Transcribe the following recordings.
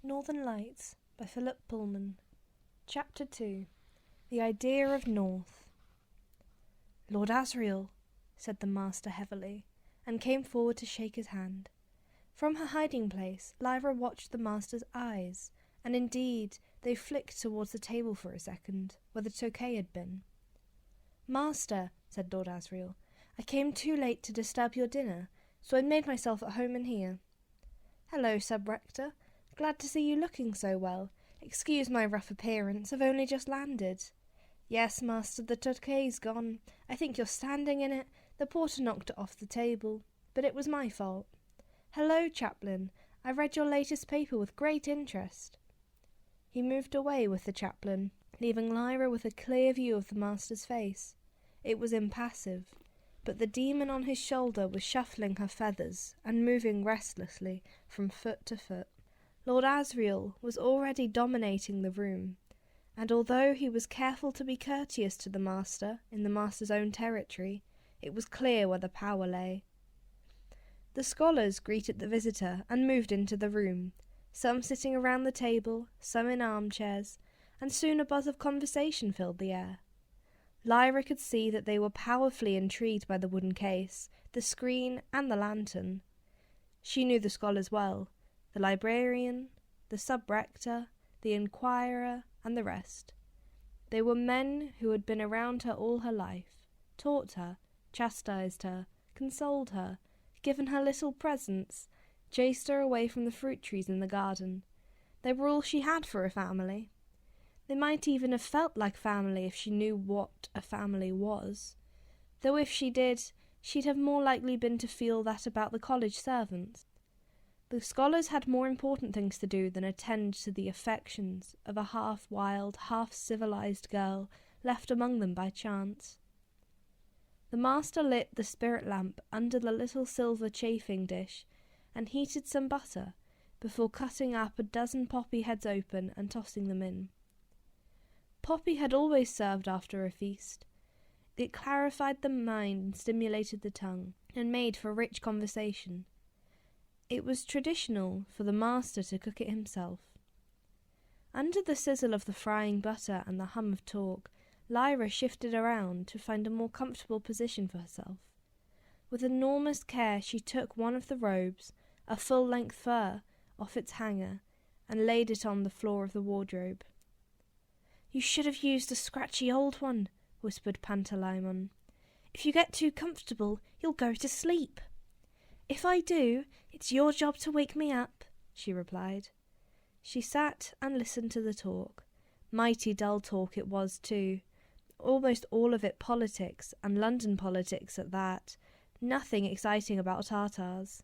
Northern Lights by Philip Pullman. Chapter 2. The Idea of North. "Lord Asriel," said the master heavily, and came forward to shake his hand. From her hiding place, Lyra watched the master's eyes, and indeed they flicked towards the table for a second, where the Tokay had been. "Master," said Lord Asriel, "I came too late to disturb your dinner, so I made myself at home in here." "Hello, Sub-Rector. Glad to see you looking so well. Excuse my rough appearance, I've only just landed." "Yes, master, the Tokay's gone. I think you're standing in it. The porter knocked it off the table, but it was my fault." "Hello, chaplain. I read your latest paper with great interest." He moved away with the chaplain, leaving Lyra with a clear view of the master's face. It was impassive, but the demon on his shoulder was shuffling her feathers and moving restlessly from foot to foot. Lord Asriel was already dominating the room, and although he was careful to be courteous to the master in the master's own territory, it was clear where the power lay. The scholars greeted the visitor and moved into the room, some sitting around the table, some in armchairs, and soon a buzz of conversation filled the air. Lyra could see that they were powerfully intrigued by the wooden case, the screen, and the lantern. She knew the scholars well, the librarian, the sub-rector, the inquirer, and the rest. They were men who had been around her all her life, taught her, chastised her, consoled her, given her little presents, chased her away from the fruit trees in the garden. They were all she had for a family. They might even have felt like family if she knew what a family was, though if she did, she'd have more likely been to feel that about the college servants. The scholars had more important things to do than attend to the affections of a half-wild, half-civilized girl left among them by chance. The master lit the spirit lamp under the little silver chafing dish and heated some butter before cutting up a dozen poppy heads open and tossing them in. Poppy had always served after a feast. It clarified the mind and stimulated the tongue, and made for rich conversation. It was traditional for the master to cook it himself. Under the sizzle of the frying butter and the hum of talk, Lyra shifted around to find a more comfortable position for herself. With enormous care she took one of the robes, a full-length fur, off its hanger, and laid it on the floor of the wardrobe. "You should have used a scratchy old one," whispered Pantalaimon. "If you get too comfortable, you'll go to sleep." "If I do, it's your job to wake me up," she replied. She sat and listened to the talk. Mighty dull talk it was, too. Almost all of it politics, and London politics at that. Nothing exciting about Tartars.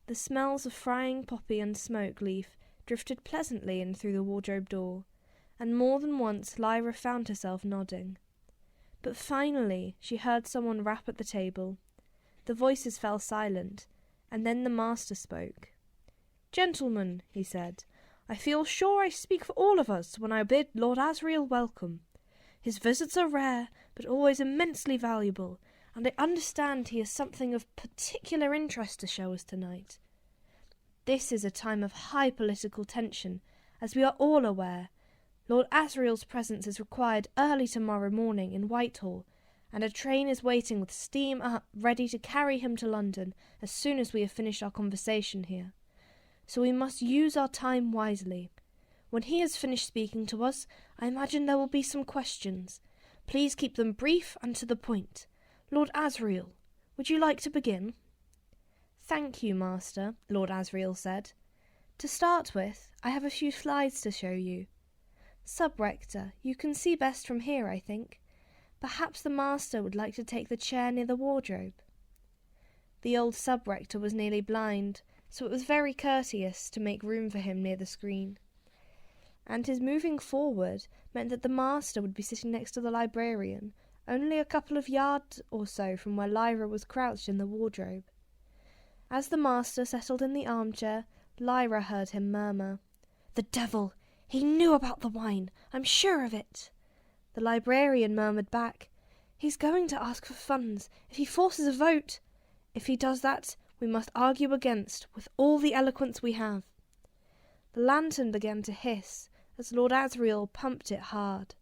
The smells of frying poppy and smoke leaf drifted pleasantly in through the wardrobe door, and more than once Lyra found herself nodding. But finally she heard someone rap at the table. The voices fell silent, and then the master spoke. "Gentlemen," he said, "I feel sure I speak for all of us when I bid Lord Asriel welcome. His visits are rare, but always immensely valuable, and I understand he has something of particular interest to show us tonight. This is a time of high political tension, as we are all aware. Lord Asriel's presence is required early tomorrow morning in Whitehall, and a train is waiting with steam up ready to carry him to London as soon as we have finished our conversation here. So we must use our time wisely. When he has finished speaking to us, I imagine there will be some questions. Please keep them brief and to the point. Lord Asriel, would you like to begin?" "Thank you, master," Lord Asriel said. "To start with, I have a few slides to show you. Sub-Rector, you can see best from here, I think. Perhaps the master would like to take the chair near the wardrobe." The old sub-rector was nearly blind, so it was very courteous to make room for him near the screen. And his moving forward meant that the master would be sitting next to the librarian, only a couple of yards or so from where Lyra was crouched in the wardrobe. As the master settled in the armchair, Lyra heard him murmur, "The devil! He knew about the wine! I'm sure of it!" The librarian murmured back, "He's going to ask for funds if he forces a vote. If he does that, we must argue against with all the eloquence we have." The lantern began to hiss as Lord Asriel pumped it hard.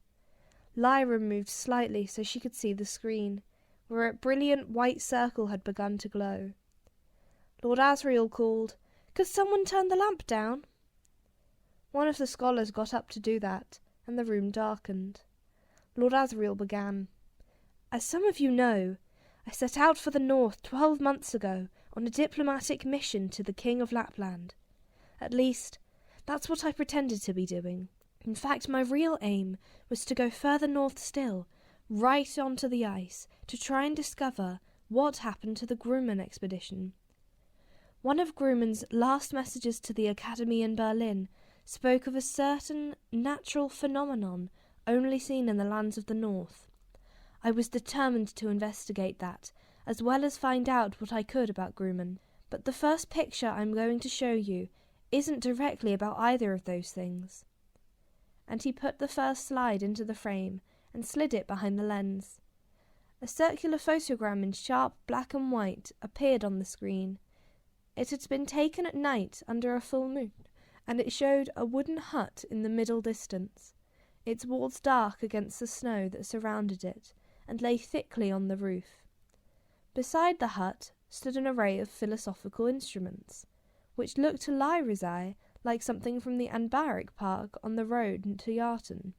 Lyra moved slightly so she could see the screen, where a brilliant white circle had begun to glow. Lord Asriel called, "Could someone turn the lamp down?" One of the scholars got up to do that, and the room darkened. Lord Asriel began. "As some of you know, I set out for the north 12 months ago on a diplomatic mission to the King of Lapland. At least, that's what I pretended to be doing. In fact, my real aim was to go further north still, right onto the ice, to try and discover what happened to the Grumman expedition. One of Grumman's last messages to the Academy in Berlin spoke of a certain natural phenomenon only seen in the lands of the north. I was determined to investigate that, as well as find out what I could about Grumman. But the first picture I'm going to show you isn't directly about either of those things." And he put the first slide into the frame and slid it behind the lens. A circular photogram in sharp black and white appeared on the screen. It had been taken at night under a full moon, and it showed a wooden hut in the middle distance, its walls dark against the snow that surrounded it and lay thickly on the roof. Beside the hut stood an array of philosophical instruments, which looked to Lyra's eye like something from the Anbaric Park on the road to Yarton.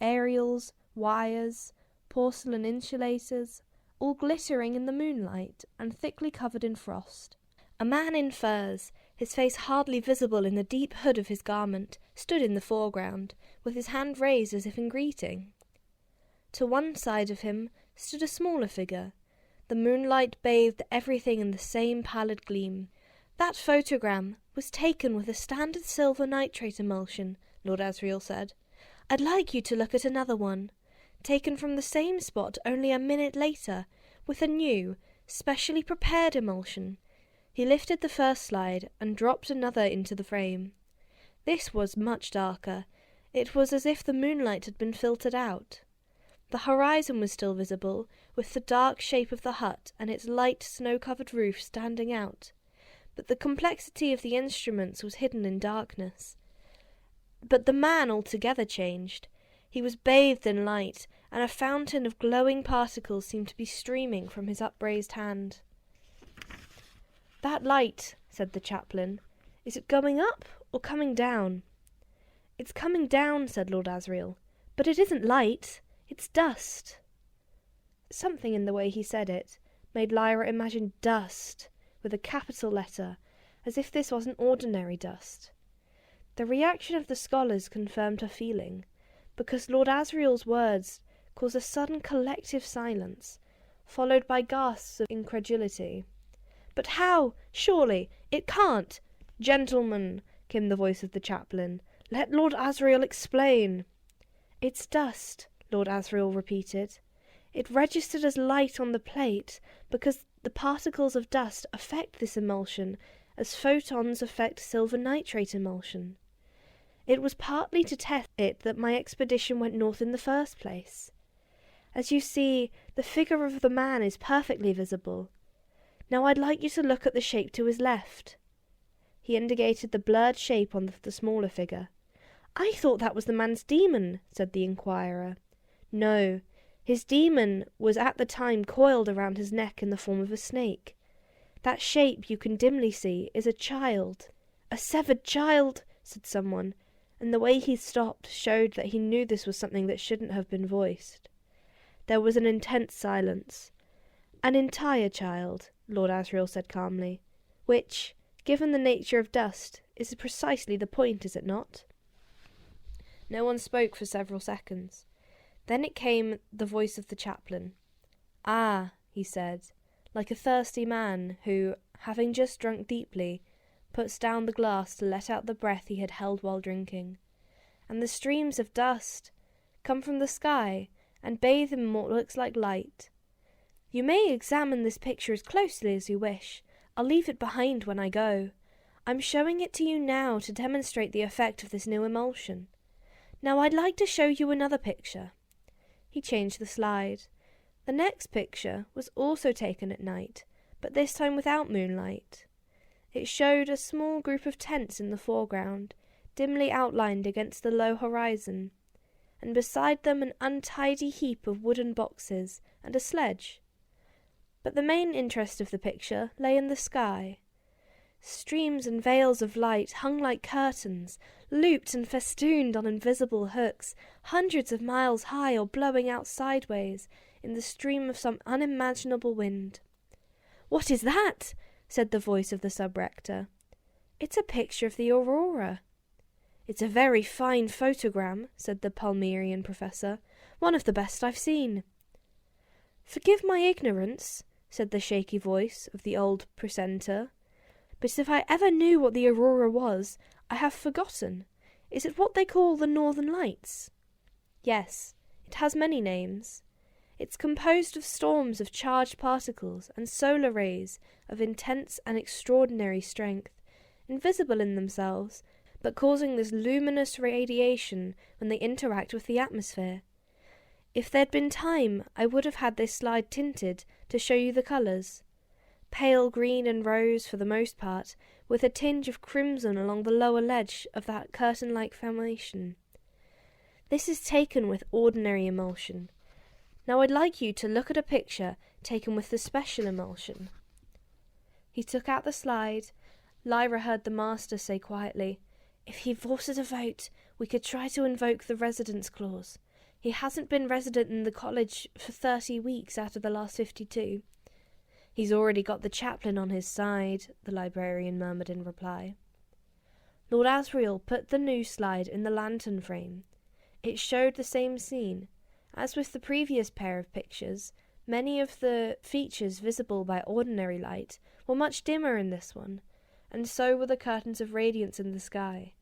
Aerials, wires, porcelain insulators, all glittering in the moonlight and thickly covered in frost. A man in furs, his face hardly visible in the deep hood of his garment, stood in the foreground, with his hand raised as if in greeting. To one side of him stood a smaller figure. The moonlight bathed everything in the same pallid gleam. "That photogram was taken with a standard silver nitrate emulsion," Lord Asriel said. "I'd like you to look at another one, taken from the same spot only a minute later, with a new, specially prepared emulsion." He lifted the first slide and dropped another into the frame. This was much darker. It was as if the moonlight had been filtered out. The horizon was still visible, with the dark shape of the hut and its light snow-covered roof standing out. But the complexity of the instruments was hidden in darkness. But the man altogether changed. He was bathed in light, and a fountain of glowing particles seemed to be streaming from his upraised hand. "That light," said the chaplain, "is it going up or coming down?" "It's coming down," said Lord Asriel. "But it isn't light, it's dust." Something in the way he said it made Lyra imagine dust with a capital letter, as if this wasn't ordinary dust. The reaction of the scholars confirmed her feeling, because Lord Asriel's words caused a sudden collective silence, followed by gasps of incredulity. "But how? Surely it can't!" "Gentlemen," came the voice of the chaplain, "let Lord Asriel explain." "It's dust," Lord Asriel repeated. "It registered as light on the plate because the particles of dust affect this emulsion as photons affect silver nitrate emulsion. It was partly to test it that my expedition went north in the first place. As you see, the figure of the man is perfectly visible. Now I'd like you to look at the shape to his left." He indicated the blurred shape on the smaller figure. "I thought that was the man's demon," said the inquirer. "No, his demon was at the time coiled around his neck in the form of a snake. That shape you can dimly see is a child." "A severed child," said someone, and the way he stopped showed that he knew this was something that shouldn't have been voiced. There was an intense silence. "An entire child," Lord Asriel said calmly, "which, given the nature of dust, is precisely the point, is it not?" No one spoke for several seconds. Then it came the voice of the chaplain. "Ah," he said, like a thirsty man who, having just drunk deeply, puts down the glass to let out the breath he had held while drinking. "And the streams of dust come from the sky and bathe in what looks like light. You may examine this picture as closely as you wish. I'll leave it behind when I go. I'm showing it to you now to demonstrate the effect of this new emulsion. Now I'd like to show you another picture." He changed the slide. The next picture was also taken at night, but this time without moonlight. It showed a small group of tents in the foreground, dimly outlined against the low horizon, and beside them an untidy heap of wooden boxes and a sledge. But the main interest of the picture lay in the sky. Streams and veils of light hung like curtains, looped and festooned on invisible hooks, hundreds of miles high or blowing out sideways in the stream of some unimaginable wind. "What is that?" said the voice of the sub-rector. "It's a picture of the aurora." "It's a very fine photogram," said the Palmyrian professor. "One of the best I've seen." "Forgive my ignorance," said the shaky voice of the old precentor, "but if I ever knew what the aurora was, I have forgotten. Is it what they call the Northern Lights?" "Yes, it has many names. It's composed of storms of charged particles and solar rays of intense and extraordinary strength, invisible in themselves, but causing this luminous radiation when they interact with the atmosphere. If there'd been time, I would have had this slide tinted to show you the colours. Pale green and rose for the most part, with a tinge of crimson along the lower ledge of that curtain-like formation. This is taken with ordinary emulsion. Now I'd like you to look at a picture taken with the special emulsion." He took out the slide. Lyra heard the master say quietly, "If he forces a vote, we could try to invoke the residence clause. He hasn't been resident in the college for 30 weeks out of the last 52. "He's already got the chaplain on his side," the librarian murmured in reply. Lord Asriel put the new slide in the lantern frame. It showed the same scene. As with the previous pair of pictures, many of the features visible by ordinary light were much dimmer in this one, and so were the curtains of radiance in the sky.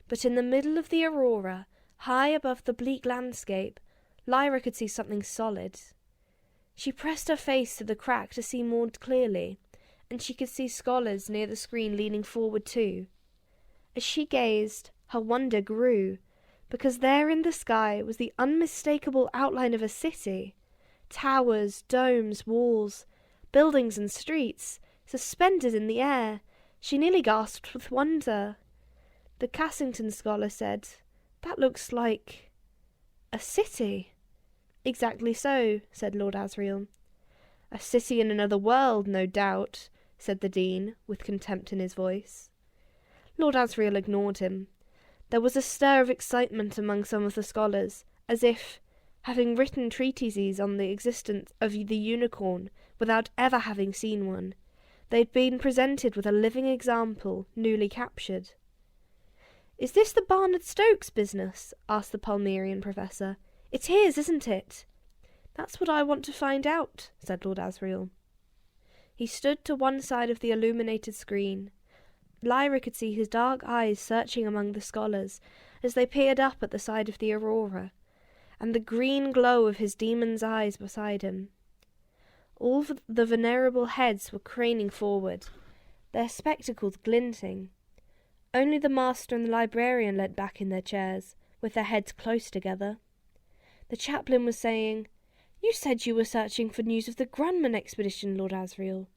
But in the middle of the aurora, high above the bleak landscape, Lyra could see something solid. She pressed her face to the crack to see more clearly, and she could see scholars near the screen leaning forward too. As she gazed, her wonder grew, because there in the sky was the unmistakable outline of a city. Towers, domes, walls, buildings and streets, suspended in the air. She nearly gasped with wonder. The Cassington scholar said, "That looks like a city." "Exactly so," said Lord Asriel. "A city in another world, no doubt," said the dean, with contempt in his voice. Lord Asriel ignored him. There was a stir of excitement among some of the scholars, as if, having written treatises on the existence of the unicorn without ever having seen one, they had been presented with a living example newly captured. "Is this the Barnard Stokes business?" asked the Palmyrian professor. "It is, isn't it?" "That's what I want to find out," said Lord Asriel. He stood to one side of the illuminated screen. Lyra could see his dark eyes searching among the scholars as they peered up at the side of the aurora, and the green glow of his demon's eyes beside him. All the venerable heads were craning forward, their spectacles glinting. Only the master and the librarian leant back in their chairs, with their heads close together. The chaplain was saying, "You said you were searching for news of the Grunman expedition, Lord Asriel.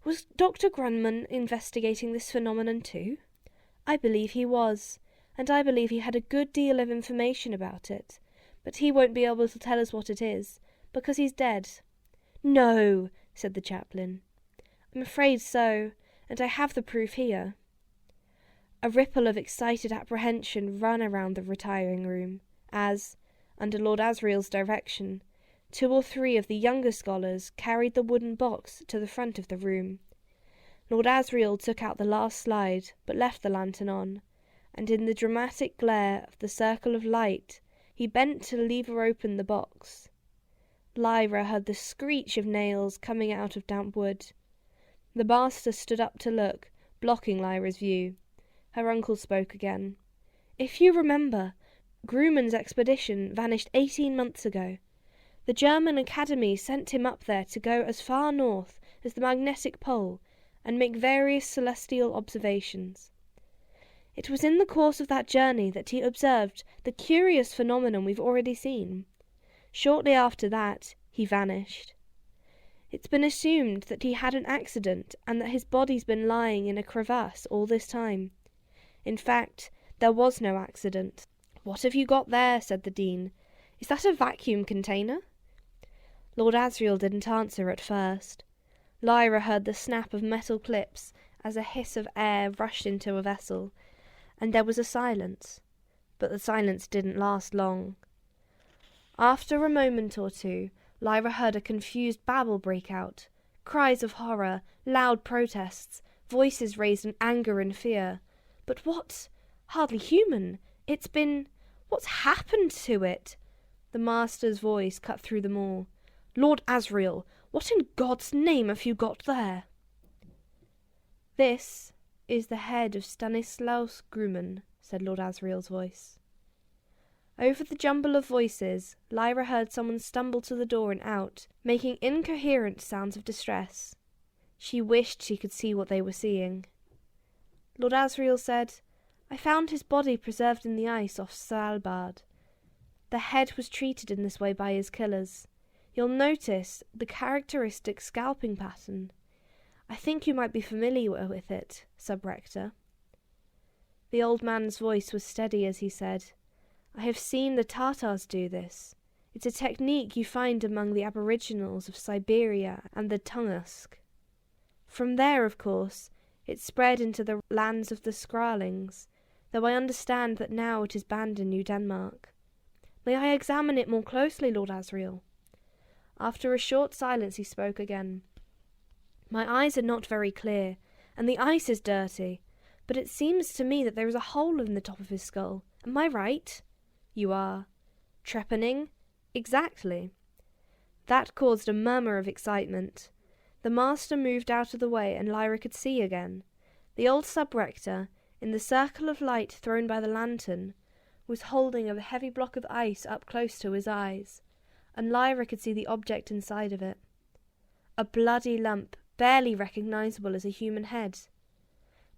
Was Dr. Grunman investigating this phenomenon too?" "I believe he was, and I believe he had a good deal of information about it, but he won't be able to tell us what it is, because he's dead." "No," said the chaplain. "I'm afraid so, and I have the proof here." A ripple of excited apprehension ran around the retiring room, as, under Lord Asriel's direction, 2 or 3 of the younger scholars carried the wooden box to the front of the room. Lord Asriel took out the last slide, but left the lantern on, and in the dramatic glare of the circle of light, he bent to lever open the box. Lyra heard the screech of nails coming out of damp wood. The master stood up to look, blocking Lyra's view. Her uncle spoke again. "If you remember, Grumman's expedition vanished 18 months ago. The German Academy sent him up there to go as far north as the magnetic pole and make various celestial observations. It was in the course of that journey that he observed the curious phenomenon we've already seen. Shortly after that, he vanished. It's been assumed that he had an accident and that his body's been lying in a crevasse all this time. In fact, There was no accident. "What have you got there?" said the Dean. "Is that a vacuum container?" Lord Asriel didn't answer at first. Lyra heard the snap of metal clips as a hiss of air rushed into a vessel, and there was a silence. But the silence didn't last long. After a moment or two, Lyra heard a confused babble break out. Cries of horror, loud protests, voices raised in anger and fear. "But what? Hardly human! What's happened to it?" The master's voice cut through them all. "Lord Asriel, what in God's name have you got there?" "This is the head of Stanislaus Grumman," said Lord Asriel's voice. Over the jumble of voices, Lyra heard someone stumble to the door and out, making incoherent sounds of distress. She wished she could see what they were seeing. Lord Asriel said, "I found his body preserved in the ice off Svalbard. The head was treated in this way by his killers. You'll notice the characteristic scalping pattern. I think you might be familiar with it, Sub-Rector." The old man's voice was steady as he said, "I have seen the Tartars do this. It's a technique you find among the aboriginals of Siberia and the Tungusk. From there, of course, it spread into the lands of the Skrallings, though I understand that now it is banned in New Denmark. May I examine it more closely, Lord Asriel?" After a short silence he spoke again. "My eyes are not very clear, and the ice is dirty, but it seems to me that there is a hole in the top of his skull. Am I right?" "You are." "Trepanning?" "Exactly." That caused a murmur of excitement. The master moved out of the way and Lyra could see again. The old sub-rector, in the circle of light thrown by the lantern, was holding a heavy block of ice up close to his eyes, and Lyra could see the object inside of it. A bloody lump, barely recognizable as a human head.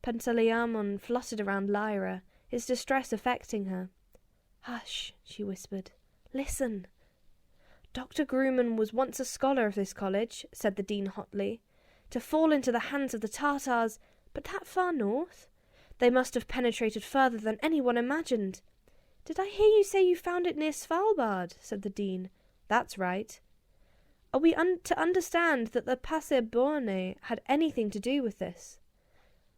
Pantaleamon fluttered around Lyra, his distress affecting her. "Hush," she whispered. "Listen." "Dr. Grumman was once a scholar of this college," said the dean hotly. "To fall into the hands of the Tartars, but that far north? They must have penetrated further than anyone imagined." "Did I hear you say you found it near Svalbard?" said the dean. "That's right." "Are we to understand that the Paseborne had anything to do with this?"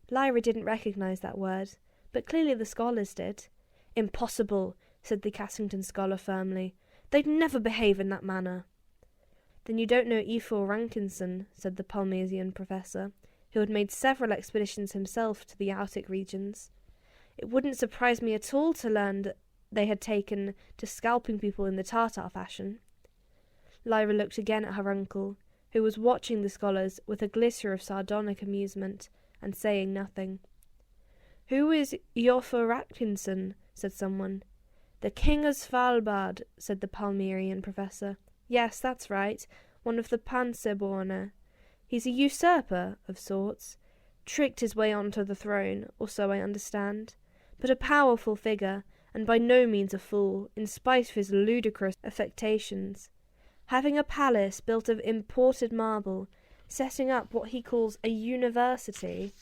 Lyra didn't recognize that word, but clearly the scholars did. "Impossible," said the Cassington scholar firmly. "They'd never behave in that manner." "Then you don't know Efor Rankinson," said the Palmasian professor, who had made several expeditions himself to the Arctic regions. "It wouldn't surprise me at all to learn that they had taken to scalping people in the Tartar fashion." Lyra looked again at her uncle, who was watching the scholars with a glitter of sardonic amusement, and saying nothing. "Who is Efor Rankinson?" said someone. "The King of Svalbard," said the Palmyrian professor. "Yes, that's right, one of the Panseborna. He's a usurper, of sorts. Tricked his way onto the throne, or so I understand. But a powerful figure, and by no means a fool, in spite of his ludicrous affectations. Having a palace built of imported marble, setting up what he calls a university."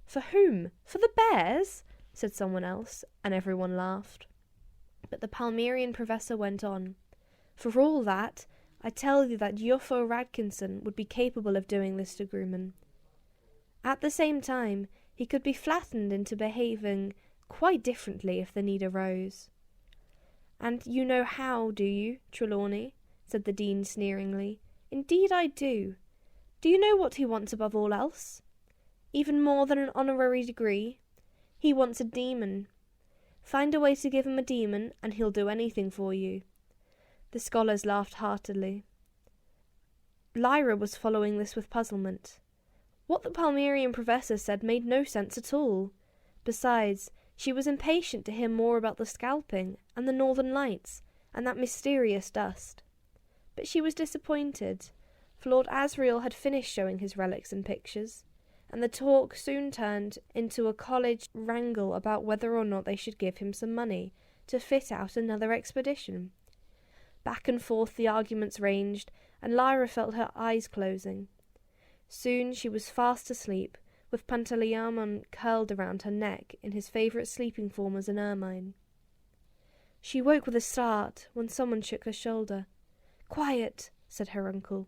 "For whom? For the bears?" said someone else, and everyone laughed. But the Palmyrian professor went on. "For all that, I tell you that Efor Rankinson would be capable of doing this to Grumman. At the same time, he could be flattened into behaving quite differently if the need arose." "And you know how, do you, Trelawney?" said the dean sneeringly. "Indeed I do. Do you know what he wants above all else? Even more than an honorary degree? He wants a demon. Find a way to give him a demon, and he'll do anything for you." The scholars laughed heartily. Lyra was following this with puzzlement. What the Palmyrian professor said made no sense at all. Besides, she was impatient to hear more about the scalping, and the northern lights, and that mysterious dust. But she was disappointed, for Lord Asriel had finished showing his relics and pictures, and the talk soon turned into a college wrangle about whether or not they should give him some money to fit out another expedition. Back and forth the arguments ranged, and Lyra felt her eyes closing. Soon she was fast asleep, with Pantaleimon curled around her neck in his favourite sleeping form as an ermine. She woke with a start when someone shook her shoulder. "Quiet," said her uncle.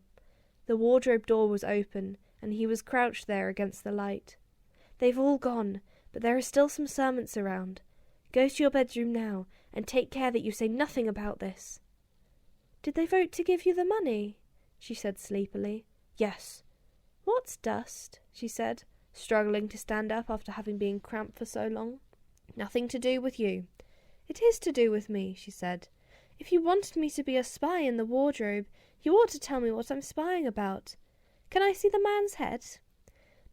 The wardrobe door was open, and he was crouched there against the light. "They've all gone, but there are still some servants around. Go to your bedroom now, and take care that you say nothing about this." "Did they vote to give you the money?" she said sleepily. "Yes." "What's dust?" she said, struggling to stand up after having been cramped for so long. "Nothing to do with you." "It is to do with me," she said. "If you wanted me to be a spy in the wardrobe, you ought to tell me what I'm spying about. Can I see the man's head?"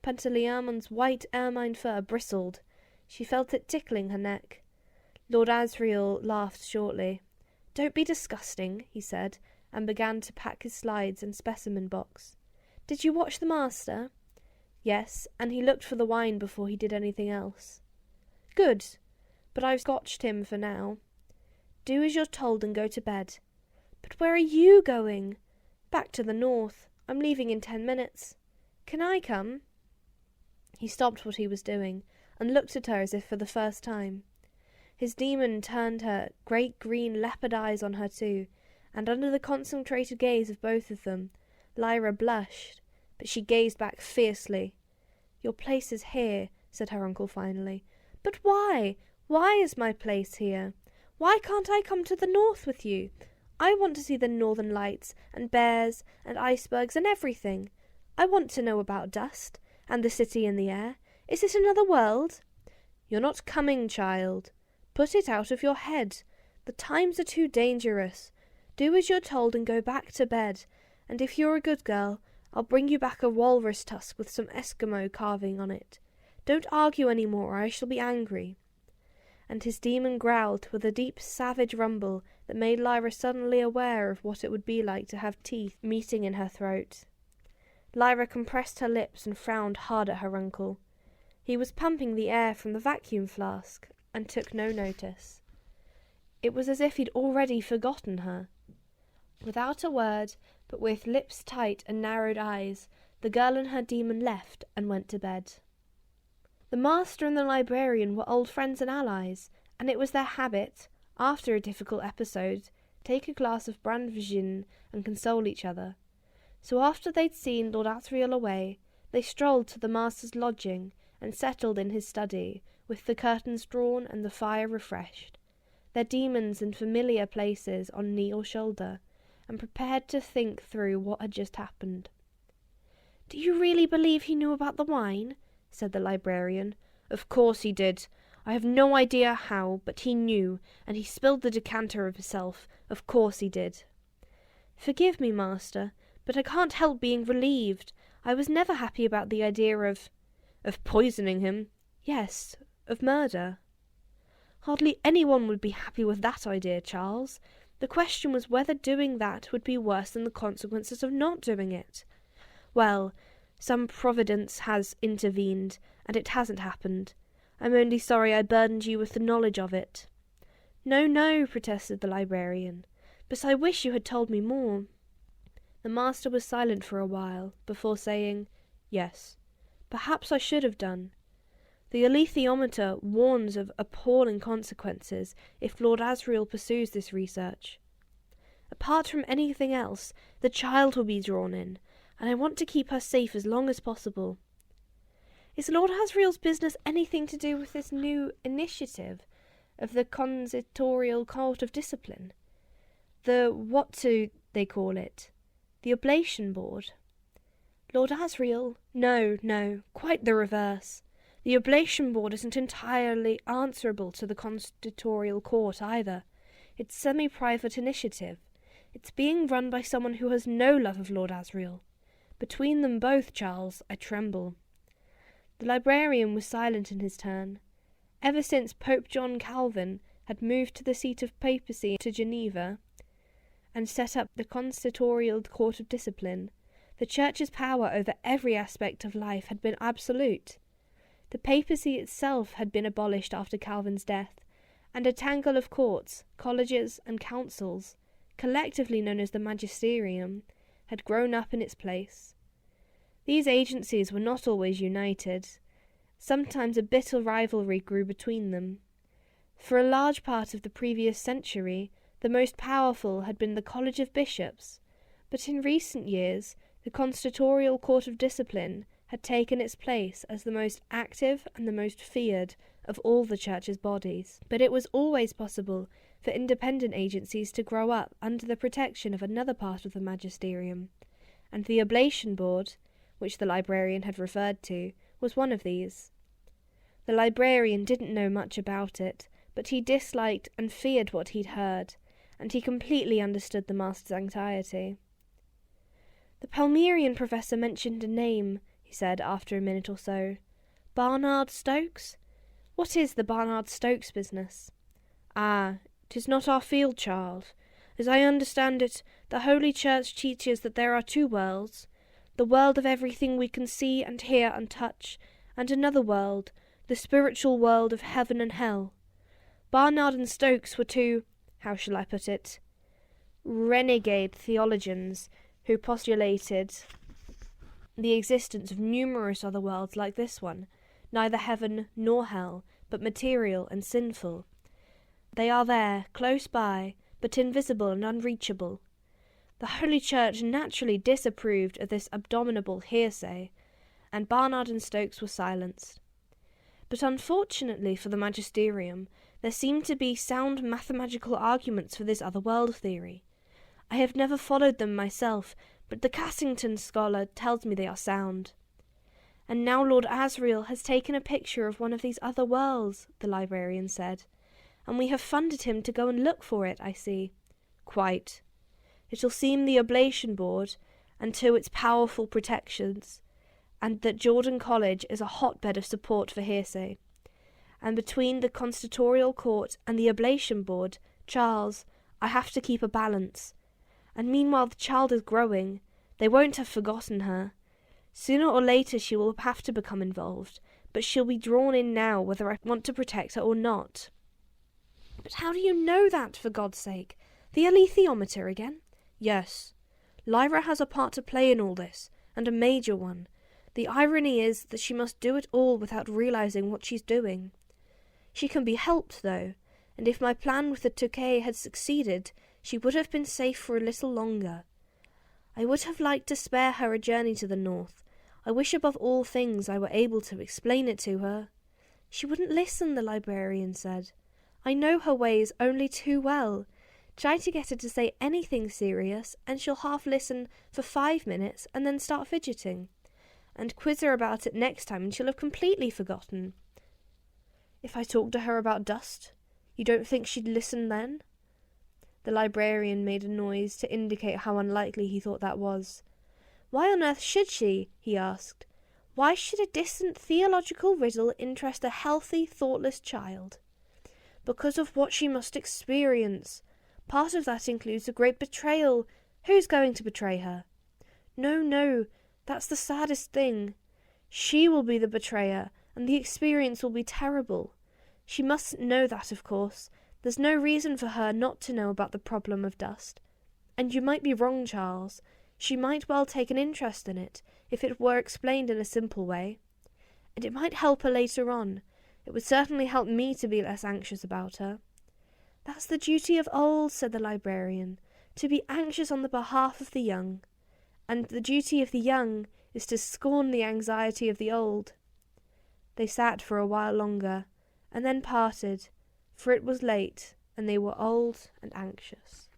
Pantaleimon's white ermine fur bristled. She felt it tickling her neck. Lord Asriel laughed shortly. "Don't be disgusting," he said, and began to pack his slides and specimen box. "Did you watch the master?" "Yes, and he looked for the wine before he did anything else." "Good, but I've scotched him for now. Do as you're told and go to bed." "But where are you going?" "Back to the north. I'm leaving in 10 minutes. Can I come?" He stopped what he was doing, and looked at her as if for the first time. His demon turned her great green leopard eyes on her too, and under the concentrated gaze of both of them, Lyra blushed, but she gazed back fiercely. "Your place is here," said her uncle finally. "But why? Why is my place here? Why can't I come to the north with you? I want to see the northern lights, and bears, and icebergs, and everything. I want to know about dust, and the city in the air. Is it another world?" "You're not coming, child. Put it out of your head. The times are too dangerous. Do as you're told and go back to bed, and if you're a good girl, I'll bring you back a walrus tusk with some Eskimo carving on it. Don't argue any more, or I shall be angry." And his demon growled with a deep, savage rumble that made Lyra suddenly aware of what it would be like to have teeth meeting in her throat. Lyra compressed her lips and frowned hard at her uncle. He was pumping the air from the vacuum flask, and took no notice. It was as if he'd already forgotten her. Without a word, but with lips tight and narrowed eyes, the girl and her demon left and went to bed. The master and the librarian were old friends and allies, and it was their habit, after a difficult episode, take a glass of Brandivin and console each other. So after they'd seen Lord Asriel away, they strolled to the master's lodging and settled in his study, with the curtains drawn and the fire refreshed, their demons in familiar places on knee or shoulder, and prepared to think through what had just happened. "Do you really believe he knew about the wine?" said the librarian. "Of course he did. I have no idea how, but he knew, and he spilled the decanter of himself. Of course he did." "Forgive me, master, but I can't help being relieved. I was never happy about the idea of—" "Of poisoning him?" "Yes, of murder." "Hardly anyone would be happy with that idea, Charles. The question was whether doing that would be worse than the consequences of not doing it. Well, some providence has intervened, and it hasn't happened. I'm only sorry I burdened you with the knowledge of it." "No, no," protested the librarian. "But I wish you had told me more." The master was silent for a while, before saying, "Yes, perhaps I should have done. The alethiometer warns of appalling consequences if Lord Asriel pursues this research. Apart from anything else, the child will be drawn in, and I want to keep her safe as long as possible." "Is Lord Asriel's business anything to do with this new initiative of the Consistorial Court of Discipline? They call it? The Oblation Board?" "Lord Asriel? No, quite the reverse. The Oblation Board isn't entirely answerable to the Consistorial Court either. It's semi-private initiative. It's being run by someone who has no love of Lord Asriel. Between them both, Charles, I tremble." The librarian was silent in his turn. Ever since Pope John Calvin had moved to the seat of papacy to Geneva and set up the Consistorial Court of Discipline, the Church's power over every aspect of life had been absolute. The papacy itself had been abolished after Calvin's death, and a tangle of courts, colleges, and councils, collectively known as the magisterium, had grown up in its place. These agencies were not always united, Sometimes a bitter rivalry grew between them. For a large part of the previous century, the most powerful had been the College of Bishops, but in recent years the Consistorial Court of Discipline had taken its place as the most active and the most feared of all the Church's bodies. But it was always possible for independent agencies to grow up under the protection of another part of the magisterium, and the Oblation Board, which the librarian had referred to, was one of these. The librarian didn't know much about it, but he disliked and feared what he'd heard, and he completely understood the master's anxiety. "The Palmerian professor mentioned a name," he said after a minute or so. "Barnard Stokes? What is the Barnard Stokes business?" "Ah, 'tis not our field, child. As I understand it, the Holy Church teaches that there are two worlds, the world of everything we can see and hear and touch, and another world, the spiritual world of heaven and hell. Barnard and Stokes were two, how shall I put it, renegade theologians who postulated the existence of numerous other worlds like this one, neither heaven nor hell, but material and sinful. They are there, close by, but invisible and unreachable. The Holy Church naturally disapproved of this abominable hearsay, and Barnard and Stokes were silenced. But unfortunately for the magisterium, there seemed to be sound mathematical arguments for this other world theory. I have never followed them myself, but the Cassington scholar tells me they are sound. And now Lord Asriel has taken a picture of one of these other worlds," the librarian said, "and we have funded him to go and look for it, I see." "Quite. It'll seem the Oblation Board, and to its powerful protections, and that Jordan College is a hotbed of support for hearsay. And between the Consistorial Court and the Oblation Board, Charles, I have to keep a balance. And meanwhile the child is growing. They won't have forgotten her. Sooner or later she will have to become involved, but she'll be drawn in now whether I want to protect her or not." "But how do you know that, for God's sake? The alethiometer again?" "Yes. Lyra has a part to play in all this, and a major one. The irony is that she must do it all without realizing what she's doing. She can be helped, though, and if my plan with the Touquet had succeeded, she would have been safe for a little longer. I would have liked to spare her a journey to the north. I wish above all things I were able to explain it to her. She wouldn't listen, the librarian said. I know her ways only too well. Try to get her to say anything serious, and she'll half listen for 5 minutes and then start fidgeting. And quiz her about it next time and she'll have completely forgotten." "If I talked to her about dust, you don't think she'd listen then?" The librarian made a noise to indicate how unlikely he thought that was. "Why on earth should she?" he asked. "Why should a distant theological riddle interest a healthy, thoughtless child?" "Because of what she must experience. Part of that includes a great betrayal. Who's going to betray her?" No, that's the saddest thing. She will be the betrayer, and the experience will be terrible. She mustn't know that, of course. There's no reason for her not to know about the problem of dust. And you might be wrong, Charles. She might well take an interest in it, if it were explained in a simple way. And it might help her later on. It would certainly help me to be less anxious about her." "That's the duty of old," said the librarian, "to be anxious on the behalf of the young. And the duty of the young is to scorn the anxiety of the old." They sat for a while longer, and then parted, for it was late, and they were old and anxious.